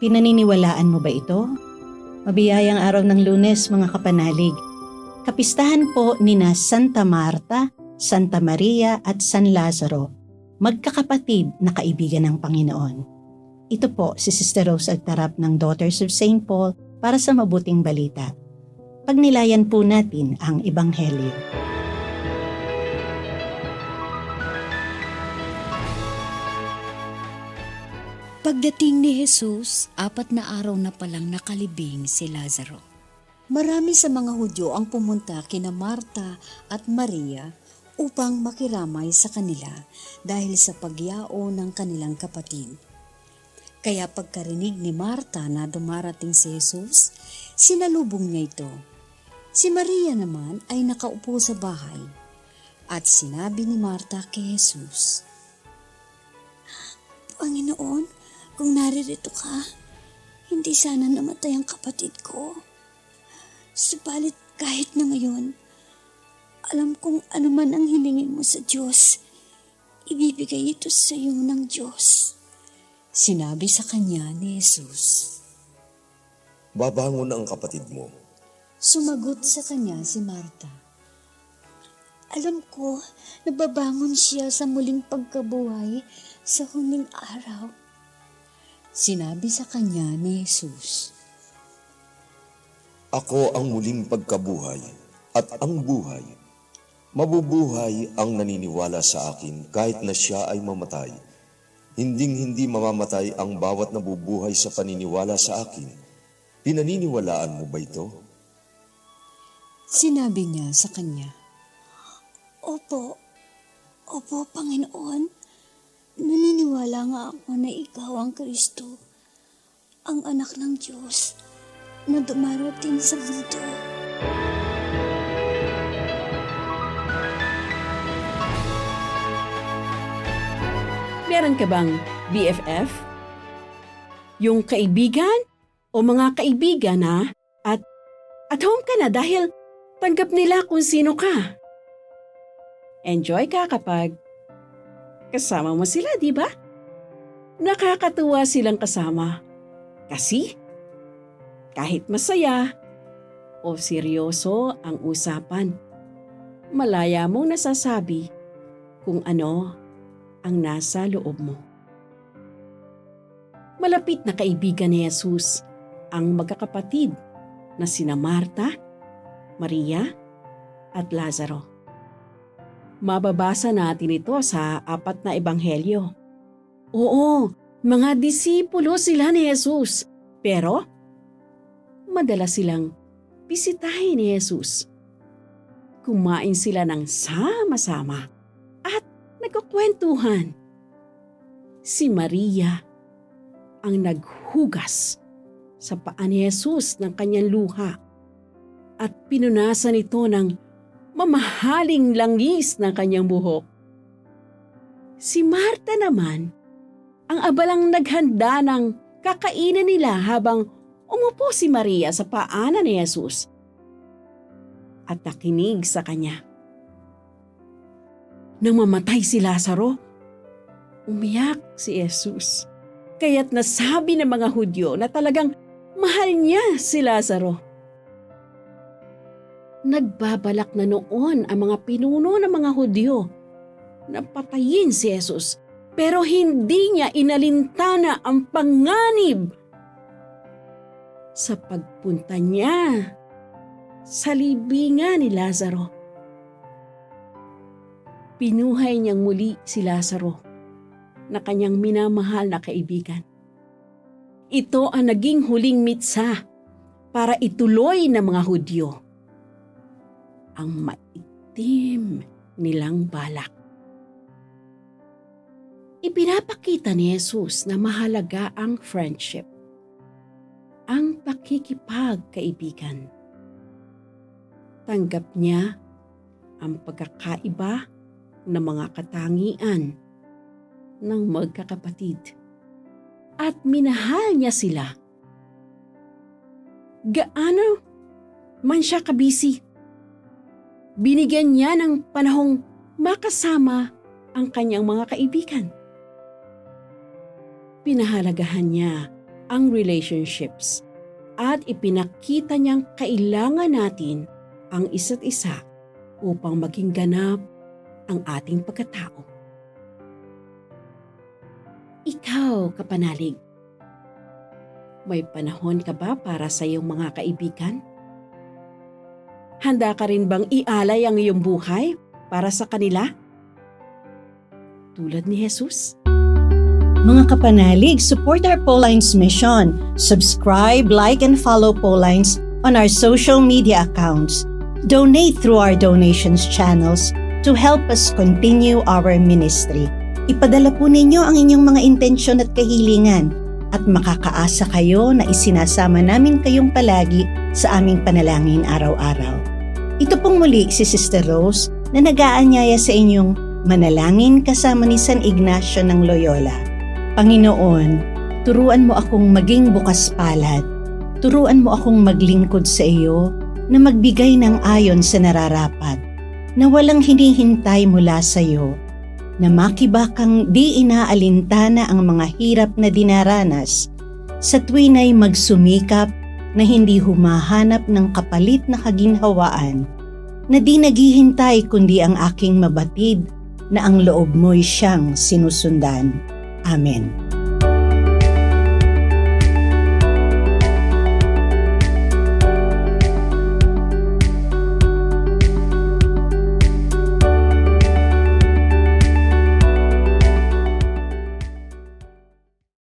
Pinaniniwalaan mo ba ito? Mabiyayang araw ng Lunes, mga kapanalig. Kapistahan po nina Santa Marta, Santa Maria at San Lazaro, magkakapatid na kaibigan ng Panginoon. Ito po si Sister Rose Agtarap ng Daughters of St. Paul para sa mabuting balita. Pagnilayan po natin ang Ebanghelyo. Pagdating ni Jesus, 4 na araw na palang nakalibing si Lazaro. Marami sa mga Hudyo ang pumunta kina Marta at Maria upang makiramay sa kanila dahil sa pagyao ng kanilang kapatid. Kaya pagkarinig ni Marta na dumarating si Jesus, sinalubong niya ito. Si Maria naman ay nakaupo sa bahay at sinabi ni Marta kay Jesus, "Panginoon, kung naririto ka, hindi sana namatay ang kapatid ko. Subalit kahit na ngayon, alam kong ano man ang hilingin mo sa Diyos, ibibigay ito sa iyo ng Diyos." Sinabi sa kanya ni Jesus. Babangon ang kapatid mo. Sumagot sa kanya si Marta. Alam ko na babangon siya sa muling pagkabuhay sa huling araw. Sinabi sa kanya ni Jesus. Ako ang muling pagkabuhay at ang buhay. Mabubuhay ang naniniwala sa akin kahit na siya ay mamatay. Hinding-hindi mamamatay ang bawat nabubuhay sa paniniwala sa akin. Pinaniniwalaan mo ba ito? Sinabi niya sa kanya. Opo, Panginoon. Naniniwala nga ako na ikaw ang Kristo, ang anak ng Diyos na dumarating sa mundo. Meron ka bang BFF? Yung kaibigan o mga kaibigan na at home ka na dahil tanggap nila kung sino ka. Enjoy ka kapag kasama mo sila, di ba? Nakakatuwa silang kasama. Kasi kahit masaya o seryoso ang usapan, malaya mong nasasabi kung ano ang nasa loob mo. Malapit na kaibigan ni Jesus ang magkakapatid na sina Marta, Maria at Lazaro. Mababasa natin ito sa 4 na ebanghelyo. Oo, mga disipulo sila ni Jesus. Pero, madalas silang bisitahin ni Jesus. Kumain sila ng sama-sama at nagkukwentuhan. Si Maria ang naghugas sa paa ni Jesus ng kanyang luha at pinunasan ito ng mamahaling langis ng kanyang buhok. Si Marta naman, ang abalang naghanda ng kakainin nila habang umupo si Maria sa paanan ni Jesus at nakinig sa kanya. Nang mamatay si Lazaro, umiyak si Jesus. Kaya't nasabi ng mga Hudyo na talagang mahal niya si Lazaro. Nagbabalak na noon ang mga pinuno ng mga Hudyo na patayin si Jesus, pero hindi niya inalintana ang panganib sa pagpunta niya sa libingan ni Lazaro. Pinuhay niyang muli si Lazaro na kanyang minamahal na kaibigan. Ito ang naging huling mitsa para ituloy ng mga Hudyo ang maitim nilang balak. Ipinapakita ni Jesus na mahalaga ang friendship, ang pakikipagkaibigan. Tanggap niya ang pagkakaiba ng mga katangian ng magkakapatid at minahal niya sila. Gaano man siya kabisi, binigyan niya ng panahong makasama ang kanyang mga kaibigan. Pinahalagahan niya ang relationships at ipinakita niyang kailangan natin ang isa't isa upang maging ganap ang ating pagkatao. Ikaw, kapanalig, may panahon ka ba para sa iyong mga kaibigan? Handa ka rin bang ialay ang iyong buhay para sa kanila? Tulad ni Jesus? Mga kapanalig, support our Paulines mission. Subscribe, like, and follow Paulines on our social media accounts. Donate through our donations channels to help us continue our ministry. Ipadala po ninyo ang inyong mga intensyon at kahilingan at makakaasa kayo na isinasama namin kayong palagi sa aming panalangin araw-araw. Ito pong muli si Sister Rose na nag-aanyaya sa inyong manalangin kasama ni San Ignacio ng Loyola. Panginoon, turuan mo akong maging bukas palad. Turuan mo akong maglingkod sa iyo na magbigay ng ayon sa nararapat, na walang hinihintay mula sa iyo, na makibakang di inaalintana ang mga hirap na dinaranas, sa tuwin ay magsumikap na hindi humahanap ng kapalit na kaginhawaan, na di naghihintay kundi ang aking mabatid na ang loob mo'y siyang sinusundan. Amen.